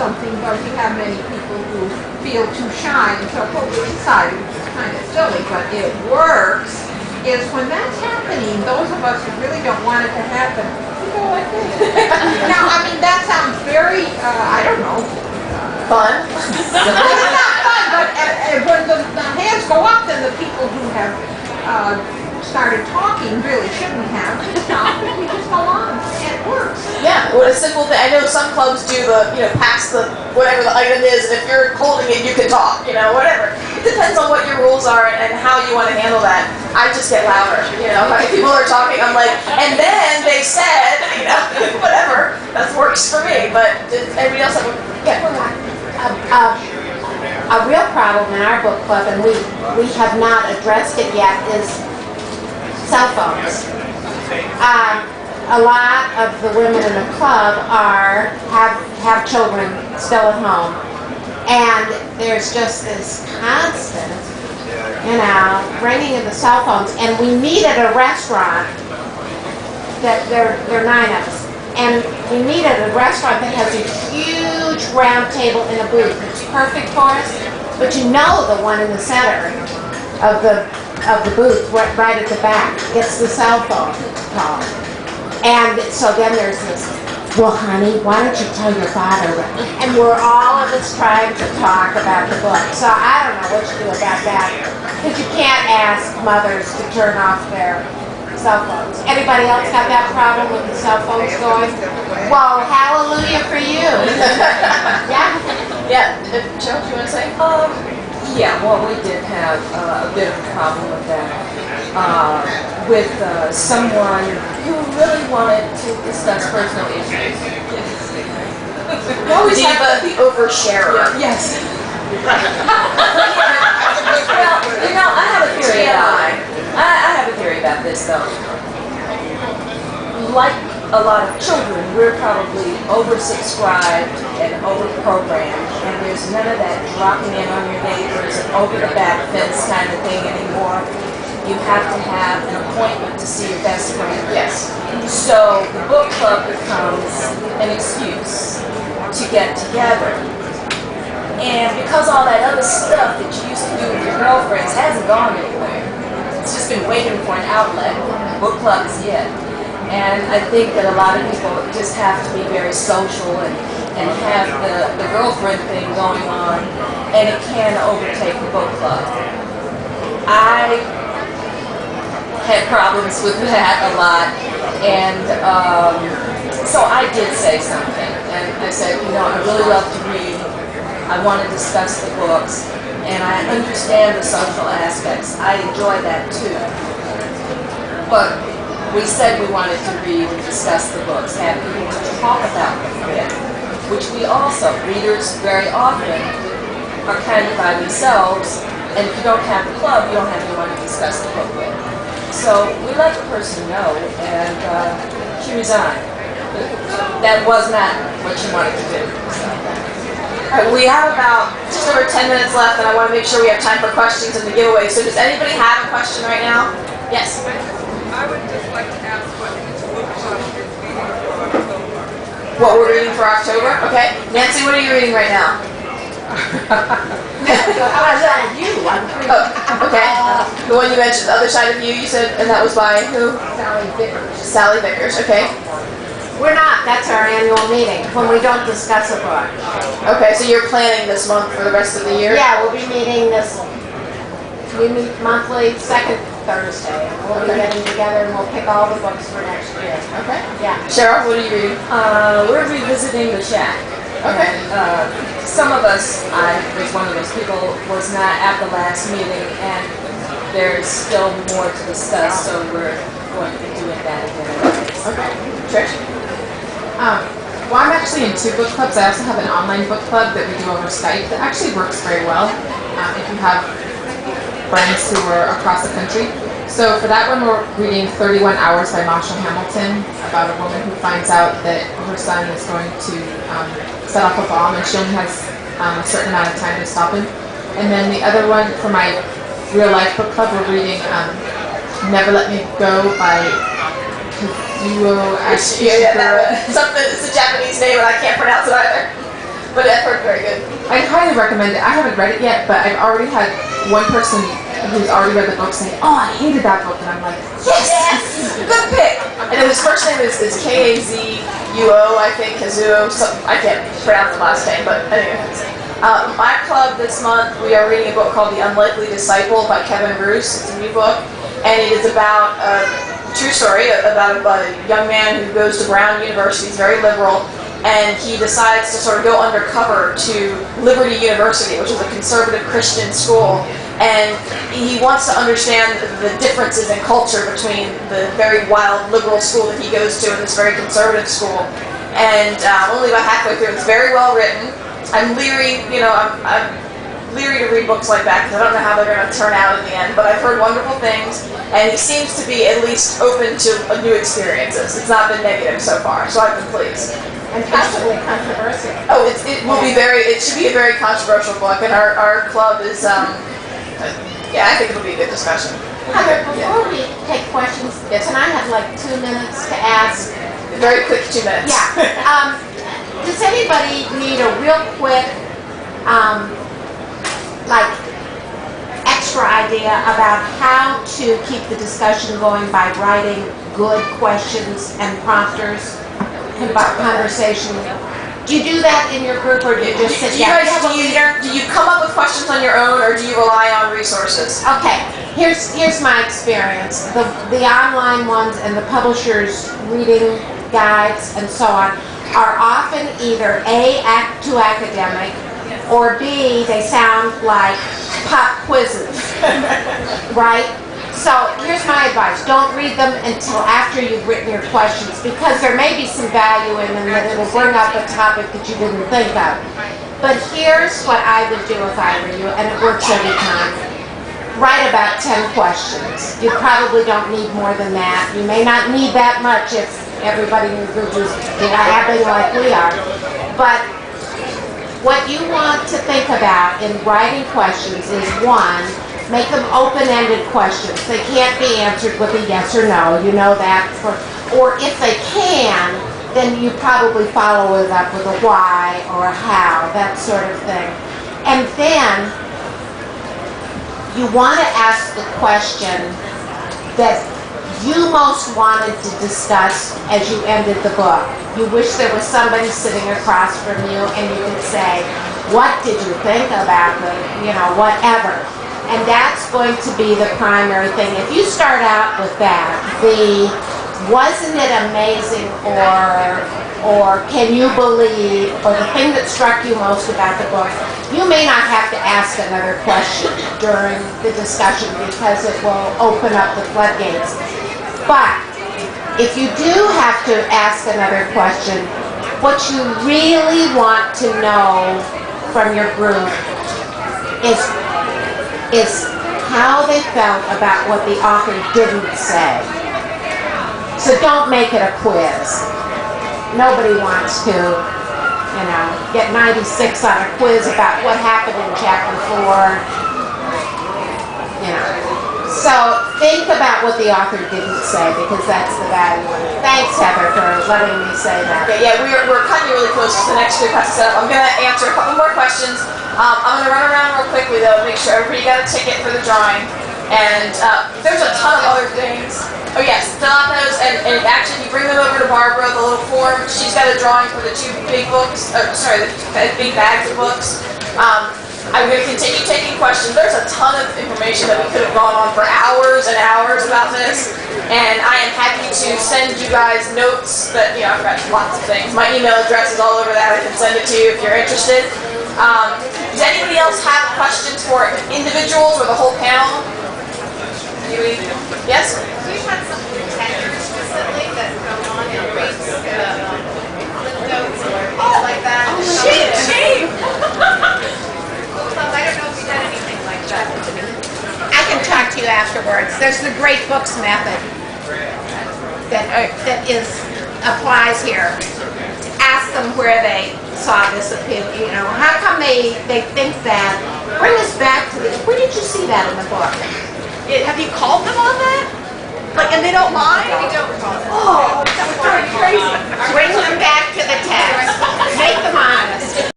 something, but we have many people who feel too shy, and so what we decided, which is kind of silly, but it works, is when that's happening, those of us who really don't want it to happen, we go like this. Now, I mean, that sounds very, I don't know. Fun? It's not fun, but when the hands go up, then the people who have started talking really shouldn't have. We stop and we just go on. And it works. Yeah, well, a simple thing. I know some clubs do pass the, whatever the item is, and if you're holding it, you can talk, whatever. It depends on what your rules are and how you want to handle that. I just get louder, if people are talking, I'm like, and then they said, whatever. That works for me, but does anybody else have a real problem in our book club, and we have not addressed it yet, is cell phones. A lot of the women in the club have children still at home, and there's just this constant, ringing of the cell phones. And we meet at a restaurant that there are 9 of us, and we meet at a restaurant that has a huge round table in a booth. It's perfect for us, but the one in the center of the booth, right at the back, gets the cell phone call. And so then there's this, well, honey, why don't you tell your father? And we're all of us trying to talk about the book. So I don't know what to do about that, because you can't ask mothers to turn off their cell phones. Anybody else got that problem with the cell phones going? Well, hallelujah for you. Yeah? Yeah, Joe, do you want to say? Yeah, well, we did have a bit of a problem with that. With someone who really wanted to discuss personal issues. We always have the oversharer. Yes. Well, I have a theory about I have a theory about this, though. Like a lot of children, we're probably oversubscribed and overprogrammed, and there's none of that dropping in on your neighbors and over the back fence kind of thing anymore. You have to have an appointment to see your best friend. Yes. So the book club becomes an excuse to get together. And because all that other stuff that you used to do with your girlfriends hasn't gone anywhere, it's just been waiting for an outlet. Book club is it. And I think that a lot of people just have to be very social and have the girlfriend thing going on, and it can overtake the book club. I had problems with that a lot, and so I did say something, and I said, I really love to read, I want to discuss the books, and I understand the social aspects. I enjoy that too. But we said we wanted to read and discuss the books, have people to talk about them with, which we also, readers very often are kind of by themselves, and if you don't have the club, you don't have anyone to discuss the book with. So we let the person know, and she resigned. That was not what she wanted to do. So. All right, we have about just over 10 minutes left, and I want to make sure we have time for questions and the giveaway. So does anybody have a question right now? Yes? I would just like to ask what each book club is reading for October. What we're reading for October? Okay. Nancy, what are you reading right now? Oh, okay. The one you mentioned, The Other Side of You, you said, and that was by who? Sally Vickers. Sally Vickers, okay. We're not. That's our annual meeting, when we don't discuss a book. Okay, so you're planning this month for the rest of the year? Yeah, we'll be meeting we meet monthly, second Thursday. And we'll be getting together and we'll pick all the books for next year. Okay. Yeah. Cheryl, what are you reading? We're revisiting The Shack. Okay. And, some of us, I was one of those people, was not at the last meeting, and there's still more to discuss, so we're going to be doing that again. Okay. Trish? Well, I'm actually in 2 book clubs. I also have an online book club that we do over Skype that actually works very well if you have friends who are across the country. So for that one, we're reading 31 Hours by Marshall Hamilton, about a woman who finds out that her son is going to set off a bomb, and she only has a certain amount of time to stop him. And then the other one, for my real life book club, we're reading Never Let Me Go by Kazuo Ashiguro. Something, it's a Japanese name and I can't pronounce it either. But I've heard very good. I'd highly recommend it. I haven't read it yet, but I've already had one person who's already read the book saying, "Oh, I hated that book," and I'm like, Yes! Good pick! And his first name is Kazuo, I think, Kazuo. I can't pronounce the last name, but anyway. My club this month, we are reading a book called The Unlikely Disciple by Kevin Bruce. It's a new book, and it is about a true story about a young man who goes to Brown University. He's very liberal, and he decides to sort of go undercover to Liberty University, which is a conservative Christian school. And he wants to understand the differences in culture between the very wild liberal school that he goes to and this very conservative school. And only about halfway through, it's very well written. I'm leery, I'm leery to read books like that because I don't know how they're going to turn out in the end. But I've heard wonderful things, and he seems to be at least open to new experiences. It's not been negative so far, so I've been pleased. And possibly controversial. Oh, it will be it should be a very controversial book, and our club is, yeah, I think it'll be a good discussion. Heather, before we take questions, can I have like 2 minutes to ask? Very quick 2 minutes. Yeah. Does anybody need a real quick, like, extra idea about how to keep the discussion going by writing good questions and prompters about conversation? Do you do that in your group, or do you just sit down? Do you come up with questions on your own, or do you rely on resources? Okay, here's my experience. The online ones and the publishers' reading guides and so on are often either A, too academic, or B, they sound like pop quizzes, right? So here's my advice. Don't read them until after you've written your questions, because there may be some value in them that it'll bring up a topic that you didn't think of. But here's what I would do if I were you, and it works every time. Write about 10 questions. You probably don't need more than that. You may not need that much if everybody in your group is happy like we are. But what you want to think about in writing questions is, one, make them open-ended questions. They can't be answered with a yes or no. You know that. Or if they can, then you probably follow it up with a why or a how, that sort of thing. And then you want to ask the question that you most wanted to discuss as you ended the book. You wish there was somebody sitting across from you and you could say, what did you think about the, whatever. And that's going to be the primary thing. If you start out with that, wasn't it amazing, or can you believe, or the thing that struck you most about the book, you may not have to ask another question during the discussion because it will open up the floodgates. But if you do have to ask another question, what you really want to know from your group is how they felt about what the author didn't say. So don't make it a quiz. Nobody wants to, get 96 on a quiz about what happened in chapter 4. So think about what the author didn't say, because that's the value in it. Thanks, Heather, for letting me say that. Okay, yeah, we're cutting really close to the next group has to set up. I'm going to answer a couple more questions. I'm going to run around real quickly, though, make sure everybody got a ticket for the drawing. And there's a ton of other things. Oh, yes, fill out those, and actually, if you bring them over to Barbara, the little form, she's got a drawing for the 2 big books, the big bags of books. I'm going to continue taking questions. There's a ton of information that we could have gone on for hours and hours about this, and I am happy to send you guys notes that, I've got lots of things. My email address is all over that. I can send it to you if you're interested. Does anybody else have questions for individuals or the whole panel? Yes? Do you have some contenders recently that go on and reads notes or things like that? Shame! I don't know if you've done anything like that. I can talk to you afterwards. There's the Great Books method that applies here. Ask them where they saw this opinion. How come they think that? Bring us back to this. Where did you see that in the book? Have you called them on that? And they don't mind? We don't call them. Oh, that was crazy. Bring them back to the text. Make them honest.